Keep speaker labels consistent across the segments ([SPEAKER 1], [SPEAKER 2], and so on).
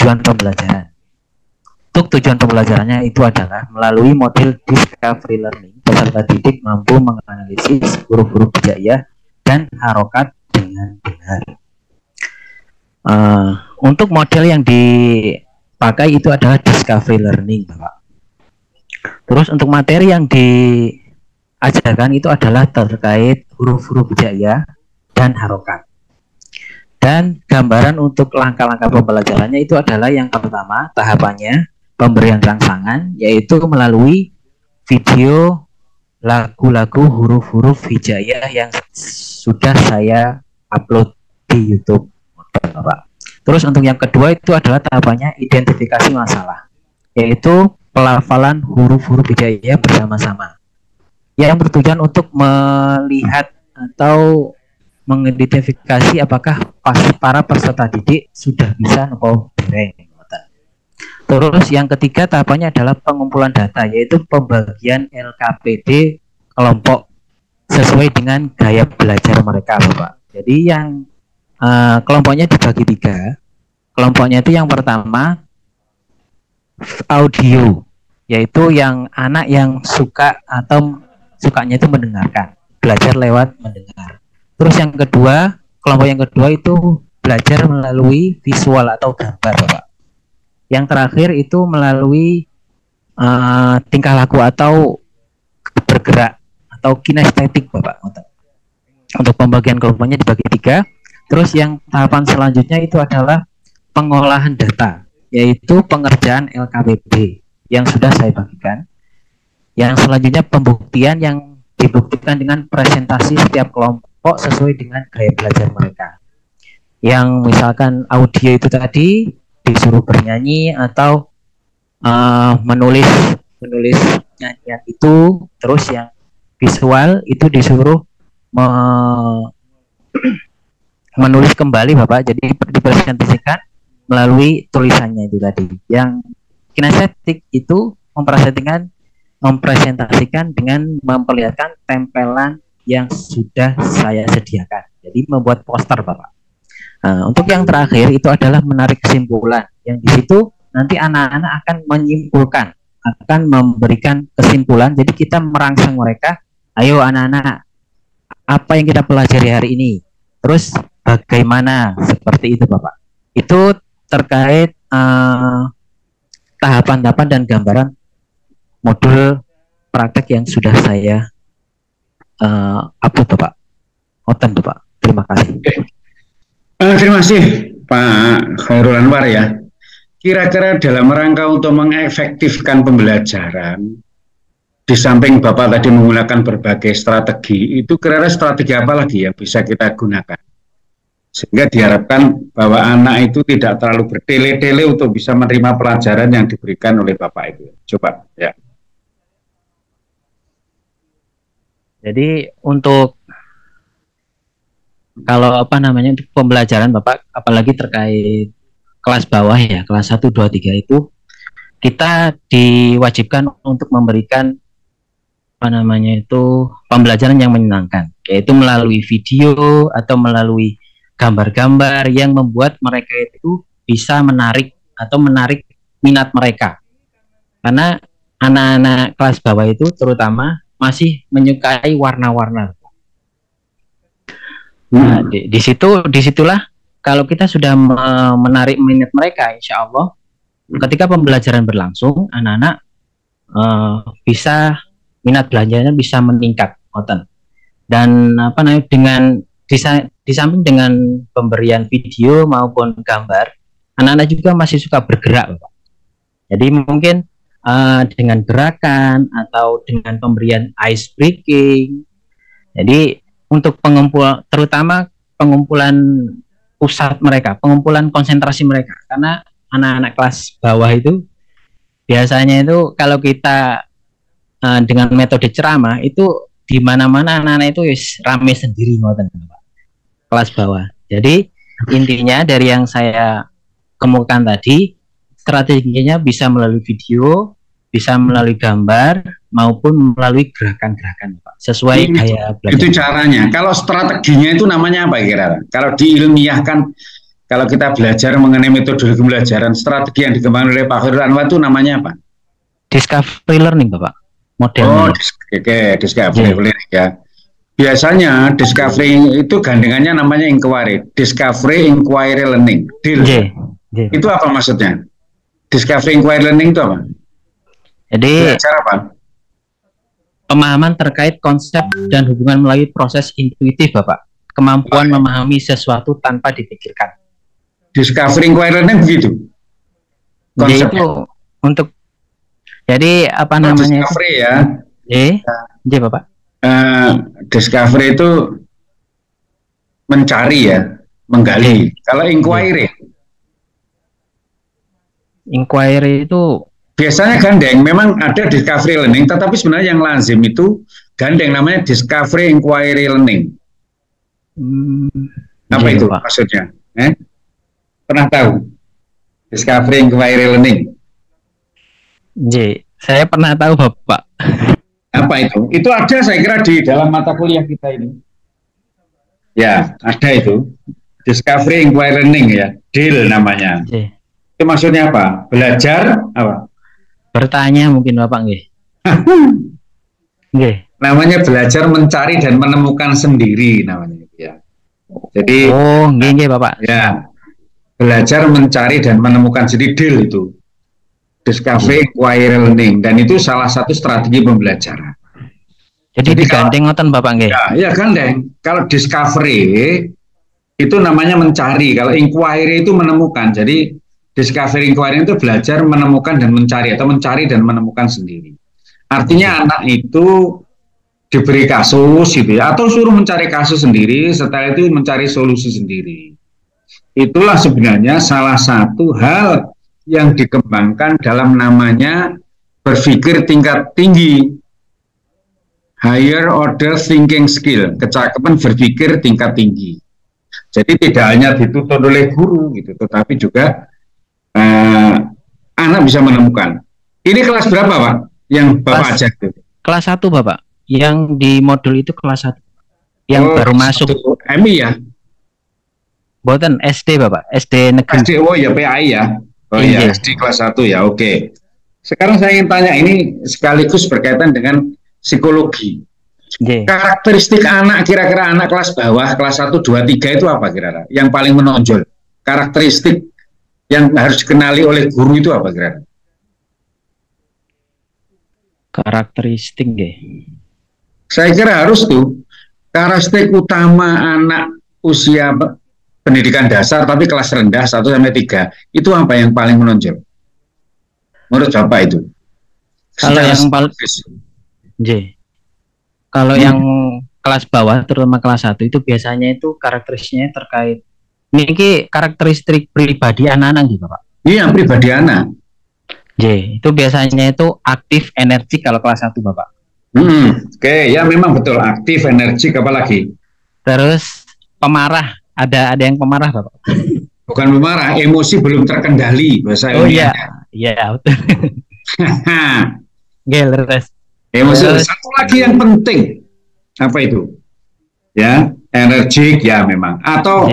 [SPEAKER 1] tujuan pembelajaran. Untuk tujuan pembelajarannya itu adalah melalui model discovery learning, peserta didik mampu menganalisis huruf-huruf hijaiyah dan harokat dengan benar. Untuk model yang dipakai itu adalah discovery learning, Bapak. Terus untuk materi yang diajarkan itu adalah terkait huruf-huruf hijaiyah dan harokat. Dan gambaran untuk langkah-langkah pembelajarannya itu adalah yang pertama tahapannya pemberian rangsangan, yaitu melalui video lagu-lagu huruf-huruf hijaiyah yang sudah saya upload di YouTube, Bapak. Terus untuk yang kedua itu adalah tahapannya identifikasi masalah, yaitu pelafalan huruf-huruf hijaiyah bersama-sama, yang bertujuan untuk melihat atau mengidentifikasi apakah para peserta didik sudah bisa nopo dereng. Terus yang ketiga tahapannya adalah pengumpulan data, yaitu pembagian LKPD kelompok sesuai dengan gaya belajar mereka, Bapak. Jadi yang kelompoknya dibagi 3. Kelompoknya itu yang pertama audio, yaitu yang anak yang suka atau sukanya itu mendengarkan, belajar lewat mendengar. Terus yang kedua, kelompok yang kedua itu belajar melalui visual atau gambar, Bapak. Yang terakhir itu melalui tingkah laku atau bergerak atau kinestetik, Bapak. Untuk pembagian kelompoknya dibagi 3. Terus yang tahapan selanjutnya itu adalah pengolahan data, yaitu pengerjaan LKPD yang sudah saya bagikan. Yang selanjutnya pembuktian yang dibuktikan dengan presentasi setiap kelompok sesuai dengan gaya belajar mereka. Yang misalkan audio itu tadi disuruh bernyanyi atau menulis nyanyian itu. Terus yang visual itu disuruh menulis kembali, Bapak, jadi dipresentasikan melalui tulisannya itu tadi. Yang kinestetik itu mempresentasikan dengan memperlihatkan tempelan yang sudah saya sediakan, jadi membuat poster, Bapak. Untuk yang terakhir itu adalah menarik kesimpulan, yang di situ nanti anak-anak akan menyimpulkan, akan memberikan kesimpulan. Jadi kita merangsang mereka, ayo anak-anak, apa yang kita pelajari hari ini, terus bagaimana, seperti itu, Bapak. Itu terkait tahapan-tahapan dan gambaran modul praktek yang sudah saya upload, Bapak. Oten, Bapak. Terima kasih.
[SPEAKER 2] Terima kasih Pak Khairul Anwar ya. Kira-kira dalam rangka untuk mengefektifkan pembelajaran, di samping Bapak tadi menggunakan berbagai strategi, itu kira-kira strategi apa lagi yang bisa kita gunakan? Sehingga diharapkan bahwa anak itu tidak terlalu bertele-tele untuk bisa menerima pelajaran yang diberikan oleh Bapak itu. Coba ya.
[SPEAKER 1] Jadi untuk kalau untuk pembelajaran, Bapak, apalagi terkait kelas bawah ya, kelas 1, 2, 3 itu kita diwajibkan untuk memberikan pembelajaran yang menyenangkan, yaitu melalui video atau melalui gambar-gambar yang membuat mereka itu bisa menarik minat mereka. Karena anak-anak kelas bawah itu terutama masih menyukai warna-warna. Nah, disitulah kalau kita sudah menarik minat mereka, insya Allah ketika pembelajaran berlangsung, anak-anak bisa minat belajarnya bisa meningkat, dan dengan di samping dengan pemberian video maupun gambar, anak-anak juga masih suka bergerak, Bapak. Jadi mungkin dengan gerakan atau dengan pemberian ice breaking. Jadi untuk terutama pengumpulan pusat mereka, pengumpulan konsentrasi mereka, karena anak-anak kelas bawah itu biasanya itu kalau kita dengan metode ceramah itu di mana-mana anak-anak itu rame sendiri, kelas bawah. Jadi intinya dari yang saya kemukakan tadi, strateginya bisa melalui video, bisa melalui gambar, maupun melalui gerakan-gerakan, Pak, sesuai gaya belajar.
[SPEAKER 2] Itu caranya. Kalau strateginya itu namanya apa kira-kira? Kalau diilmiahkan kalau kita belajar mengenai metodologi pembelajaran, strategi yang dikembangkan oleh Pak Khairul Anwar itu namanya apa?
[SPEAKER 1] Discovery learning, Bapak. Modelnya.
[SPEAKER 2] Discovery learning ya. Biasanya discovery itu gandengannya namanya inquiry. Discovery, inquiry, learning. Itu apa maksudnya? Discovery, inquiry, learning itu apa?
[SPEAKER 1] Jadi
[SPEAKER 2] belajar apa?
[SPEAKER 1] Pemahaman terkait konsep dan hubungan melalui proses intuitif, Bapak. Kemampuan memahami sesuatu tanpa dipikirkan.
[SPEAKER 2] Discovery, inquiry, learning begitu.
[SPEAKER 1] Konsepnya itu untuk jadi apa namanya?
[SPEAKER 2] Discovery ya.
[SPEAKER 1] Bapak.
[SPEAKER 2] Discovery itu mencari ya, menggali. Kalau inquiry
[SPEAKER 1] itu
[SPEAKER 2] biasanya gandeng. Memang ada discovery learning, tetapi sebenarnya yang lazim itu gandeng, namanya discovery inquiry learning. Apa itu Pak maksudnya? Pernah tahu? Discovery inquiry learning.
[SPEAKER 1] Saya pernah tahu Bapak.
[SPEAKER 2] Apa itu? Itu ada saya kira di dalam mata kuliah kita ini. Ya, ada itu. Discovery Inquiry Learning ya. DIL namanya. Itu maksudnya apa? Belajar apa?
[SPEAKER 1] Bertanya mungkin Bapak
[SPEAKER 2] Namanya belajar mencari dan menemukan sendiri namanya ya. Jadi
[SPEAKER 1] Bapak.
[SPEAKER 2] Ya. Belajar mencari dan menemukan sendiri, DIL itu. Discovery, inquiry, learning, dan itu salah satu strategi pembelajaran.
[SPEAKER 1] Jadi digandeng ngoten Bapak nggih.
[SPEAKER 2] Ya gandeng. Kalau discovery itu namanya mencari, kalau inquiry itu menemukan. Jadi discovery, inquiry itu belajar menemukan dan mencari, atau mencari dan menemukan sendiri. Artinya anak itu diberi kasus gitu ya, atau suruh mencari kasus sendiri, setelah itu mencari solusi sendiri. Itulah sebenarnya salah satu hal yang dikembangkan dalam namanya berpikir tingkat tinggi, higher order thinking skill, kecakapan berpikir tingkat tinggi. Jadi tidak hanya dituntut oleh guru gitu, tetapi juga anak bisa menemukan. Ini kelas berapa Pak? Yang Bapak ajak itu?
[SPEAKER 1] Kelas 1 Bapak. Yang di modul itu kelas 1. Yang baru masuk.
[SPEAKER 2] MI ya?
[SPEAKER 1] Boten SD Bapak, SD negeri.
[SPEAKER 2] SD, ya PAI ya. Iya, SD kelas 1 ya, oke. Sekarang saya ingin tanya, ini sekaligus berkaitan dengan psikologi. Karakteristik anak, kira-kira anak kelas bawah, kelas 1, 2, 3 itu apa kira-kira? Yang paling menonjol. Karakteristik yang harus dikenali oleh guru itu apa kira-kira?
[SPEAKER 1] Karakteristik
[SPEAKER 2] Saya kira harus tuh. Karakteristik utama anak usia pendidikan dasar tapi kelas rendah 1-3 itu apa yang paling menonjol menurut Bapak itu?
[SPEAKER 1] Kalau yang paling kalau yang kelas bawah terutama kelas 1 itu biasanya itu karakteristiknya terkait ini karakteristik pribadi anak-anak gitu Pak.
[SPEAKER 2] Iya, pribadi anak.
[SPEAKER 1] Itu biasanya itu aktif, energik kalau kelas 1 Bapak.
[SPEAKER 2] Oke, ya memang betul aktif, energik, apalagi
[SPEAKER 1] terus pemarah. Ada yang pemarah Bapak?
[SPEAKER 2] Bukan pemarah, emosi belum terkendali bahasa
[SPEAKER 1] ilmiahnya. Iya betul.
[SPEAKER 2] Emosi. Satu lagi yang penting apa itu? Ya, energik ya memang, atau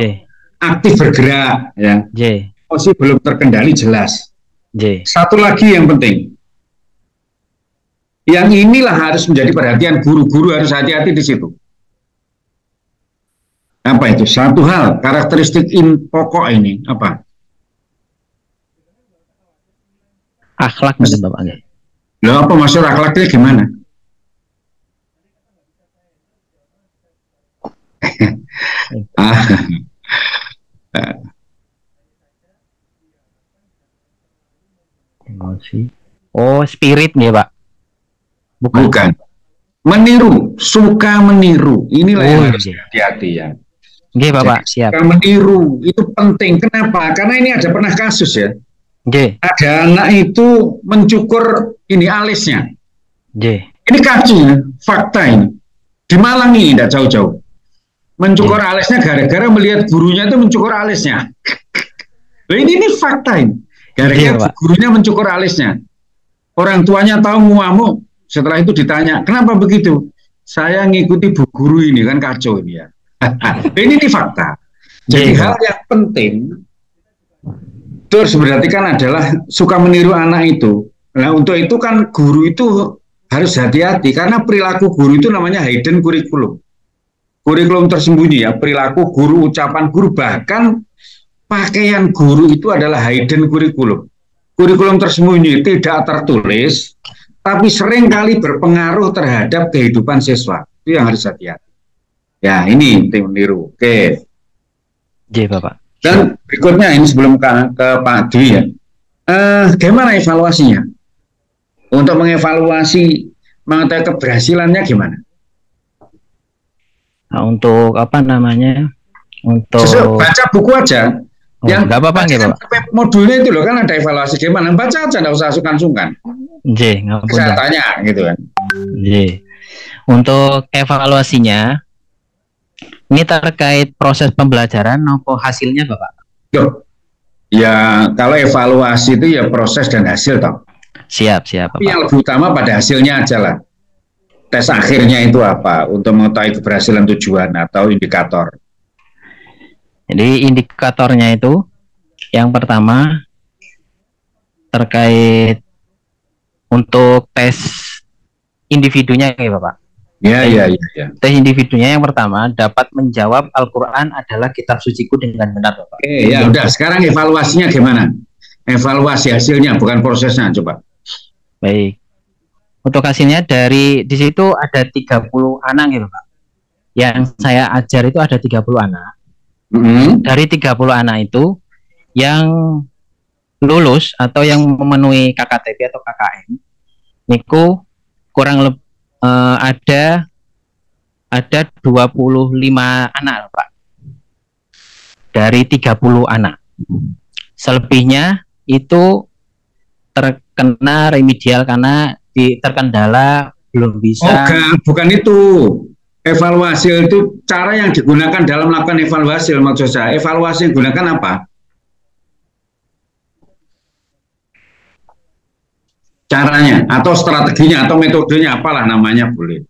[SPEAKER 2] aktif bergerak ya. Emosi belum terkendali jelas. Satu lagi yang penting. Yang inilah harus menjadi perhatian guru-guru, harus hati-hati di situ. Apa itu? Satu hal, karakteristik pokok ini apa?
[SPEAKER 1] Akhlak mungkin Bapak.
[SPEAKER 2] Loh, apa maksud akhlaknya gimana?
[SPEAKER 1] Emosi. Oh, spirit nih Pak.
[SPEAKER 2] Bukan. Meniru, suka meniru. Inilah yang harus hati-hati ya.
[SPEAKER 1] Bapak, siap.
[SPEAKER 2] Suka meniru itu penting. Kenapa? Karena ini ada pernah kasus ya. Ada anak itu mencukur ini alisnya. Ini kasus, fakta ini. Di Malang ini tidak jauh-jauh. Mencukur alisnya gara-gara melihat gurunya itu mencukur alisnya. Ini fakta ini. Gara-gara gurunya mencukur alisnya. Orang tuanya tahu ngamuk. Setelah itu ditanya, kenapa begitu? Saya ngikuti bu guru ini, kan kacau ini ya. Ini fakta. Jadi hal yang penting itu harus diperhatikan adalah suka meniru anak itu. Nah, untuk itu kan guru itu harus hati-hati karena perilaku guru itu namanya hidden curriculum. Kurikulum tersembunyi ya, perilaku guru, ucapan guru, bahkan pakaian guru itu adalah hidden curriculum. Kurikulum tersembunyi tidak tertulis, tapi seringkali berpengaruh terhadap kehidupan siswa. Itu yang harus hati-hati. Ya, ini meniru. Oke.
[SPEAKER 1] J, Bapak.
[SPEAKER 2] Dan berikutnya ini sebelum ke Pak Dwi ya. Gimana evaluasinya? Untuk mengevaluasi mengetahui keberhasilannya gimana?
[SPEAKER 1] Nah, untuk apa namanya? Untuk
[SPEAKER 2] baca buku aja. Yang
[SPEAKER 1] nggak apa-apa nggih, Pak.
[SPEAKER 2] Modulnya itu loh kan ada evaluasi gimana? Baca aja, nggak usah sungkan-sungkan.
[SPEAKER 1] J, ngapun.
[SPEAKER 2] Saya tanya gitu kan.
[SPEAKER 1] J. Untuk evaluasinya ini terkait proses pembelajaran maupun hasilnya, Bapak?
[SPEAKER 2] Yo. Ya, kalau evaluasi itu ya proses dan hasil toh.
[SPEAKER 1] Siap, Bapak.
[SPEAKER 2] Tapi yang lebih utama pada hasilnya aja lah. Tes akhirnya itu apa untuk mengetahui keberhasilan tujuan atau indikator.
[SPEAKER 1] Jadi indikatornya itu yang pertama terkait untuk tes individunya ya Bapak.
[SPEAKER 2] Ya.
[SPEAKER 1] Tes individunya yang pertama dapat menjawab Al-Quran adalah kitab suciku dengan benar Bapak.
[SPEAKER 2] Oke, ya udah sekarang evaluasinya gimana? Evaluasi hasilnya bukan prosesnya coba.
[SPEAKER 1] Baik. Untuk hasilnya di situ ada 30 anak gitu Pak. Yang saya ajar itu ada 30 anak. Dari 30 anak itu yang lulus atau yang memenuhi KKTP atau KKN niku kurang lebih ada 25 anak Pak. Dari 30 anak. Selebihnya itu terkena remedial karena terkendala belum bisa.
[SPEAKER 2] Bukan itu. Evaluasi itu cara yang digunakan dalam melakukan evaluasi. Maksud saya, evaluasi yang digunakan apa? Caranya, atau strateginya, atau metodenya, apalah namanya boleh.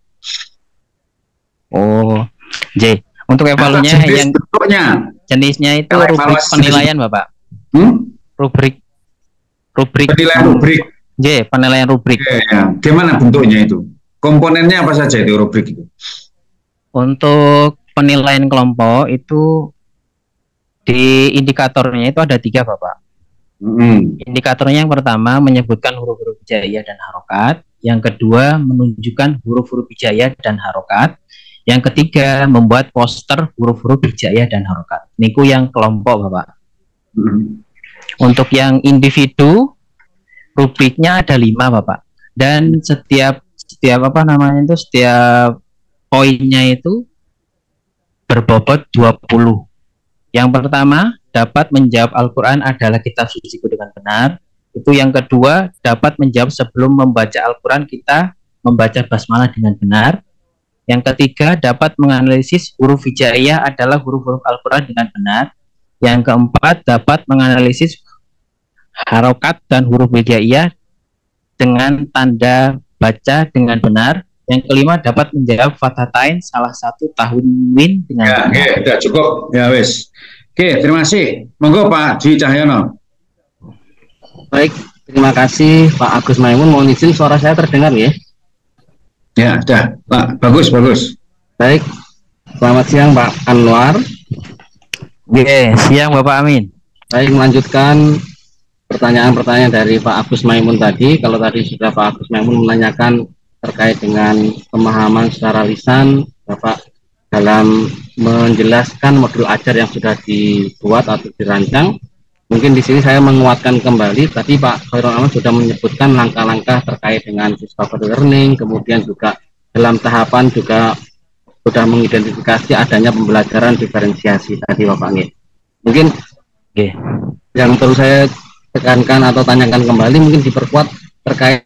[SPEAKER 1] Oh, J. Untuk evaluasinya yang bentuknya. Jenisnya itu rubrik penilaian, Bapak. Rubrik.
[SPEAKER 2] Penilaian rubrik.
[SPEAKER 1] J, penilaian rubrik.
[SPEAKER 2] Ya. Gimana bentuknya itu? Komponennya apa saja itu rubrik itu? Untuk
[SPEAKER 1] penilaian kelompok itu di indikatornya itu ada 3 Bapak. Indikatornya yang pertama menyebutkan huruf-huruf hijaiyah dan harokat. Yang kedua menunjukkan huruf-huruf hijaiyah dan harokat. Yang ketiga membuat poster huruf-huruf hijaiyah dan harokat. Niku yang kelompok Bapak. Untuk yang individu rubriknya ada 5 Bapak, dan setiap poinnya itu berbobot 20. Yang pertama dapat menjawab Al-Quran adalah kitab suciku dengan benar. Itu yang kedua dapat menjawab sebelum membaca Al-Quran kita membaca basmalah dengan benar. Yang ketiga dapat menganalisis huruf hijaiyah adalah huruf-huruf Al-Quran dengan benar. Yang keempat dapat menganalisis harokat dan huruf hijaiyah dengan tanda baca dengan benar. Yang kelima dapat menjawab fathatain salah satu tahwin dengan benar.
[SPEAKER 2] Sudah cukup ya wes. Oke, terima kasih. Monggo Pak Dwi Cahyono.
[SPEAKER 3] Baik, terima kasih Pak Agus Maimun. Mohon izin suara saya terdengar ya?
[SPEAKER 2] Ya, sudah Pak. Bagus.
[SPEAKER 3] Baik, selamat siang Pak Anwar.
[SPEAKER 1] Siang Bapak Amin.
[SPEAKER 3] Baik, melanjutkan pertanyaan-pertanyaan dari Pak Agus Maimun tadi. Kalau tadi sudah Pak Agus Maimun menanyakan terkait dengan pemahaman secara lisan, Bapak dalam menjelaskan modul ajar yang sudah dibuat atau dirancang. Mungkin di sini saya menguatkan kembali. Tadi Pak Khairul Anwar sudah menyebutkan langkah-langkah terkait dengan discovery learning, kemudian juga dalam tahapan juga sudah mengidentifikasi adanya pembelajaran diferensiasi tadi Bapak Nggih. Mungkin yang perlu saya tekankan atau tanyakan kembali mungkin diperkuat terkait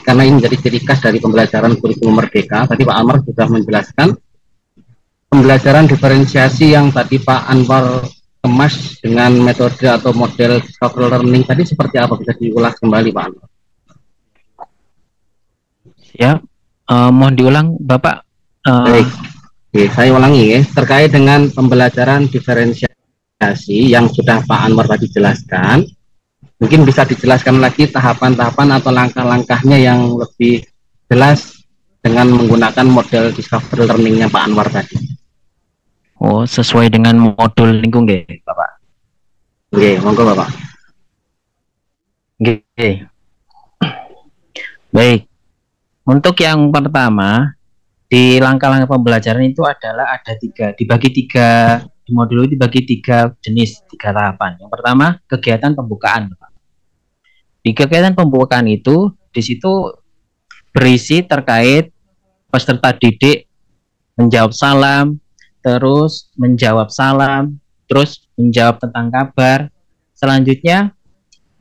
[SPEAKER 3] karena ini menjadi ciri khas dari pembelajaran kurikulum merdeka. Tadi Pak Amar sudah menjelaskan pembelajaran diferensiasi yang tadi Pak Anwar kemas dengan metode atau model discovery learning tadi seperti apa, bisa diulas kembali Pak Anwar?
[SPEAKER 1] Ya, mohon diulang Bapak.
[SPEAKER 3] Baik, saya ulangi ya, terkait dengan pembelajaran diferensiasi yang sudah Pak Anwar tadi jelaskan, mungkin bisa dijelaskan lagi tahapan-tahapan atau langkah-langkahnya yang lebih jelas dengan menggunakan model discovery learning-nya Pak Anwar tadi.
[SPEAKER 1] Oh, sesuai dengan modul lingkung nggih, Bapak.
[SPEAKER 3] Oke, monggo Bapak.
[SPEAKER 1] Oke. Baik. Untuk yang pertama, di langkah-langkah pembelajaran itu adalah ada tiga, di modul itu dibagi tiga jenis, tiga tahapan. Yang pertama, kegiatan pembukaan, Bapak. Di kegiatan pembukaan itu, di situ berisi terkait peserta didik menjawab salam, terus menjawab salam, terus menjawab tentang kabar. Selanjutnya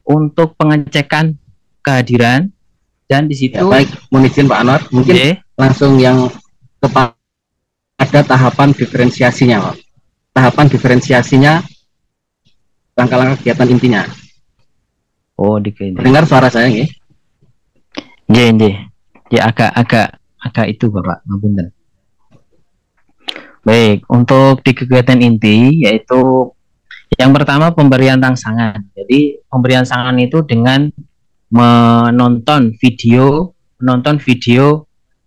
[SPEAKER 1] untuk pengecekan kehadiran, dan di situ
[SPEAKER 3] baik, mohon izin Pak Anwar, mungkin langsung yang kepada tahapan diferensiasinya, Pak. Tahapan diferensiasinya, langkah-langkah kegiatan intinya.
[SPEAKER 1] Oh,
[SPEAKER 3] dengar suara saya nggih?
[SPEAKER 1] Nggih. Ya agak itu Bapak, ngapunten. Baik, untuk di kegiatan inti yaitu yang pertama pemberian rangsangan. Jadi pemberian rangsangan itu dengan menonton video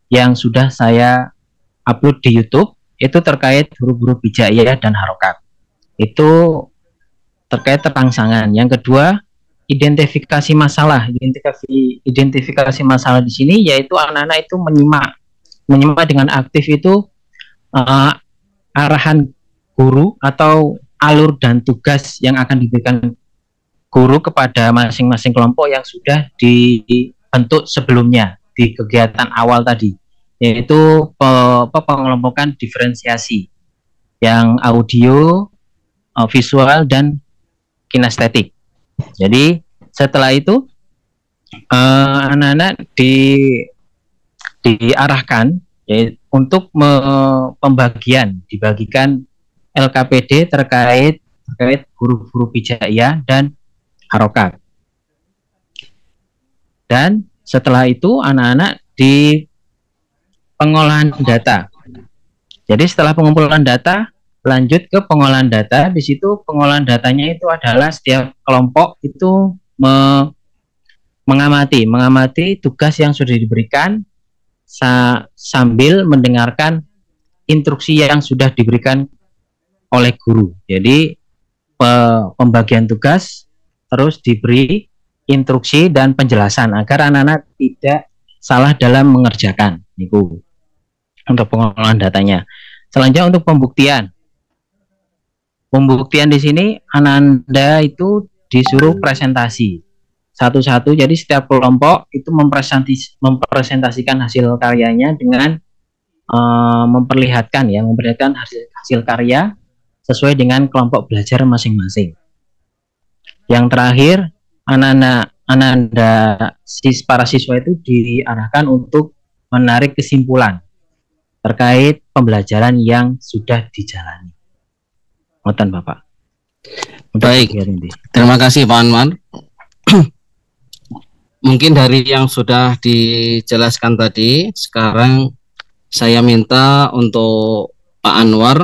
[SPEAKER 1] yang sudah saya upload di YouTube, itu terkait huruf-huruf hijaiyah dan harokat. Itu terkait rangsangan. Yang kedua, identifikasi masalah. Identifikasi masalah di sini yaitu anak-anak itu menyimak dengan aktif itu arahan guru atau alur dan tugas yang akan diberikan guru kepada masing-masing kelompok yang sudah dibentuk sebelumnya di kegiatan awal tadi, yaitu pengelompokan diferensiasi yang audio, visual, dan kinestetik. Jadi setelah itu anak-anak diarahkan untuk dibagikan LKPD terkait huruf-huruf hijaiyah dan harokat. Dan setelah itu anak-anak di pengolahan data. Jadi setelah pengumpulan data, lanjut ke pengolahan data. Di situ pengolahan datanya itu adalah setiap kelompok itu mengamati tugas yang sudah diberikan sambil mendengarkan instruksi yang sudah diberikan oleh guru. Jadi pembagian tugas terus diberi instruksi dan penjelasan agar anak-anak tidak salah dalam mengerjakan. Niku untuk pengolahan datanya. Selanjutnya untuk pembuktian. Pembuktian di sini Anda itu disuruh presentasi satu-satu. Jadi setiap kelompok itu mempresentasikan hasil karyanya dengan memperlihatkan hasil karya sesuai dengan kelompok belajar masing-masing. Yang terakhir, para siswa itu diarahkan untuk menarik kesimpulan terkait pembelajaran yang sudah dijalani. Ngoten Bapak.
[SPEAKER 3] Baik, terima kasih Pak Anwar. Mungkin dari yang sudah dijelaskan tadi, sekarang saya minta untuk Pak Anwar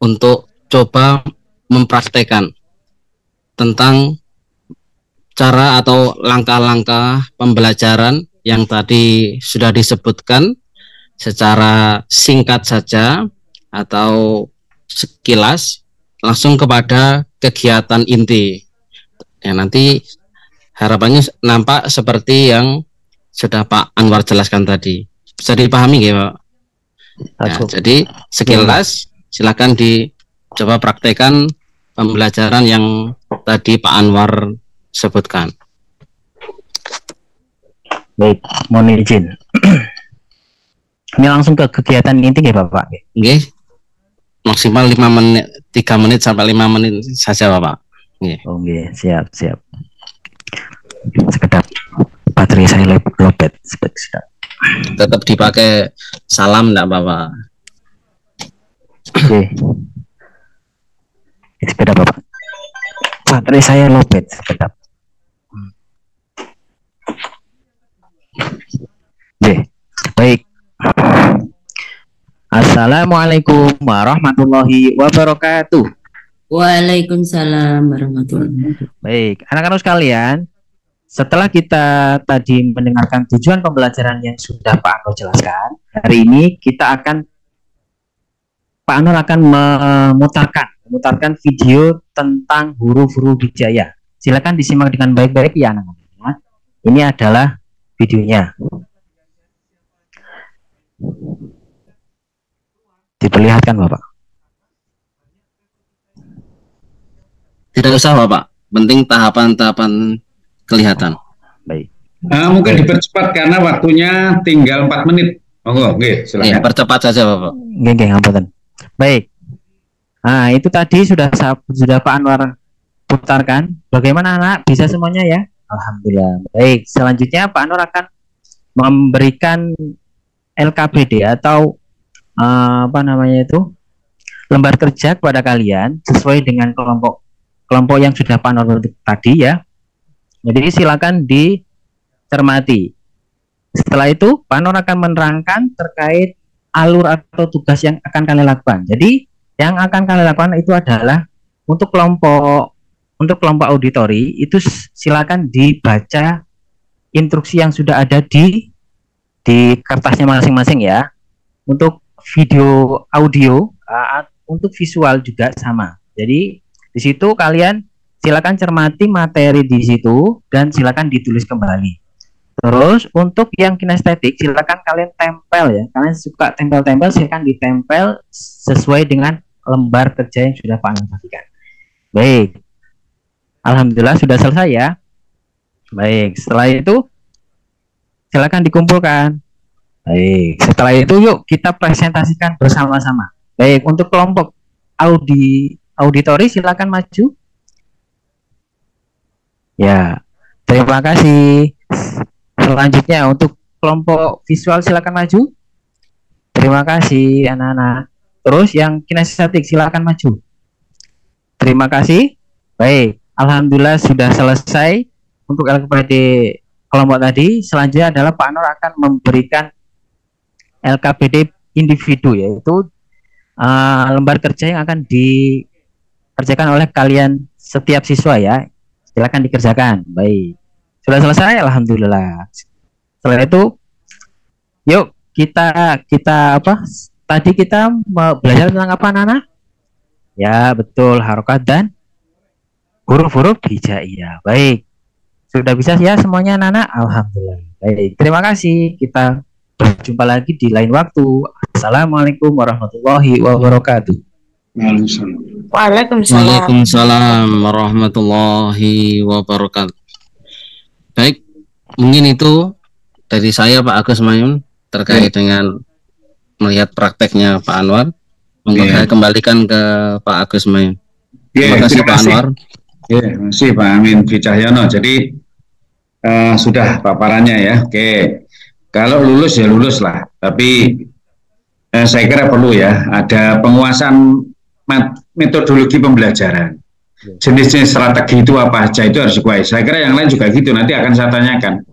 [SPEAKER 3] untuk coba mempraktekkan tentang cara atau langkah-langkah pembelajaran yang tadi sudah disebutkan secara singkat saja atau sekilas langsung kepada kegiatan inti. Ya, nanti harapannya nampak seperti yang sudah Pak Anwar jelaskan tadi. Bisa dipahami ya Pak? Ya, jadi sekilas silakan dicoba praktekkan pembelajaran yang tadi Pak Anwar sebutkan.
[SPEAKER 1] Baik, mohon izin. Ini langsung ke kegiatan inti ya Bapak?
[SPEAKER 3] Oke. Maksimal 5 menit, 3 menit sampai 5 menit saja Bapak.
[SPEAKER 1] Oke, siap. Sekedap baterai saya lobet.
[SPEAKER 3] Tetap dipakai salam enggak Bapak?
[SPEAKER 1] Oke. Sepeda Bapak. Baterai saya lobet sekedap. Baik. Assalamualaikum warahmatullahi wabarakatuh.
[SPEAKER 4] Waalaikumsalam warahmatullahi wabarakatuh.
[SPEAKER 1] Baik, anak-anak sekalian, setelah kita tadi mendengarkan tujuan pembelajaran yang sudah Pak Anwar jelaskan, hari ini Pak Anwar akan memutarkan video tentang huruf-huruf hijaiyah. Silakan disimak dengan baik-baik ya anak-anak. Ini adalah videonya. Diperlihatkan Bapak.
[SPEAKER 3] Tidak usah Bapak, penting tahapan-tahapan kelihatan.
[SPEAKER 1] Baik.
[SPEAKER 2] Mungkin dipercepat karena waktunya tinggal 4 menit. Monggo, nggih, silakan.
[SPEAKER 3] Ya, percepat saja Bapak.
[SPEAKER 1] Nggih, ngapunten. Baik. Nah, itu tadi sudah Pak Anwar putarkan. Bagaimana anak? Bisa semuanya ya? Alhamdulillah. Baik, selanjutnya Pak Anwar akan memberikan LKPD atau apa namanya itu? Lembar kerja kepada kalian sesuai dengan kelompok yang sudah Pak Anwar bentuk tadi ya. Jadi silakan dicermati. Setelah itu Pak Anwar akan menerangkan terkait alur atau tugas yang akan kalian lakukan. Jadi yang akan kalian lakukan itu adalah untuk kelompok auditori itu silakan dibaca instruksi yang sudah ada di kertasnya masing-masing ya. Untuk video audio, untuk visual juga sama. Jadi di situ kalian silakan cermati materi di situ dan silakan ditulis kembali. Terus untuk yang kinestetik silakan kalian tempel ya. Kalian suka tempel-tempel silakan ditempel sesuai dengan lembar kerja yang sudah Pak Anwar bagikan. Baik. Alhamdulillah sudah selesai ya. Baik, setelah itu silakan dikumpulkan. Baik, setelah itu yuk kita presentasikan bersama-sama. Baik, untuk kelompok auditori silakan maju. Ya, terima kasih. Selanjutnya untuk kelompok visual silakan maju. Terima kasih anak-anak. Terus yang kinestetik silakan maju. Terima kasih. Baik, alhamdulillah sudah selesai untuk LKPD kelompok tadi. Selanjutnya adalah Pak Anwar akan memberikan LKPD individu, yaitu lembar kerja yang akan dikerjakan oleh kalian setiap siswa ya. Silakan dikerjakan. Baik. Sudah selesai, alhamdulillah. Setelah itu, yuk kita apa? Tadi kita belajar tentang apa, Nana? Ya, betul, harokat dan huruf-huruf hijaiyah. Baik. Sudah bisa ya semuanya, Nana? Alhamdulillah. Baik, terima kasih. Kita berjumpa lagi di lain waktu. Assalamualaikum warahmatullahi wabarakatuh.
[SPEAKER 4] Waalaikumsalam
[SPEAKER 3] warahmatullahi wabarakatuh. Baik, mungkin itu dari saya Pak Agus Maymun terkait dengan melihat prakteknya Pak Anwar. Monggo saya kembalikan ke Pak Agus Maymun. Terima kasih Pak Anwar.
[SPEAKER 2] Terima kasih Pak Amin Cahyono. Jadi sudah paparannya ya. Oke, kalau lulus ya lulus lah. Tapi saya kira perlu ya ada penguasaan metodologi pembelajaran. Jenis-jenis strategi itu apa aja itu harus dikuasai. Saya kira yang lain juga gitu. Nanti akan saya tanyakan.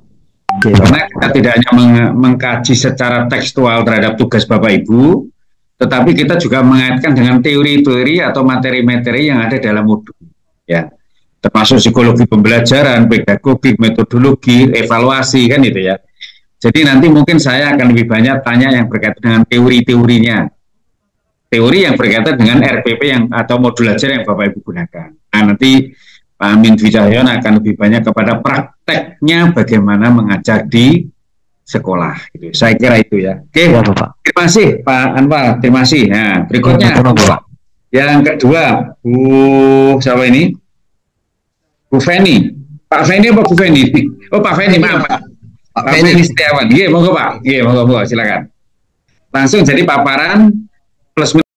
[SPEAKER 2] Karena kita tidak hanya mengkaji secara tekstual terhadap tugas Bapak Ibu, tetapi kita juga mengaitkan dengan teori-teori atau materi-materi yang ada dalam modul. Ya, termasuk psikologi pembelajaran, pedagogik, metodologi, evaluasi kan itu ya. Jadi nanti mungkin saya akan lebih banyak tanya yang berkaitan dengan teori-teorinya. Teori yang berkaitan dengan RPP yang atau modul ajar yang Bapak Ibu gunakan. Nah, nanti Pak Amin Dwi Cahyono akan lebih banyak kepada prakteknya bagaimana mengajar di sekolah. Gitu. Saya kira itu ya. Oke, ya, Bapak. Terima kasih Pak Anwar. Terima kasih. Nah, berikutnya yang kedua, siapa ini? Bu Feni. Pak Feni apa Bu Feni? Oh Pak Feni, maaf Pak. Pak Feni Setiawan. Iya, monggo Pak. Iya, monggo silakan. Langsung jadi paparan plus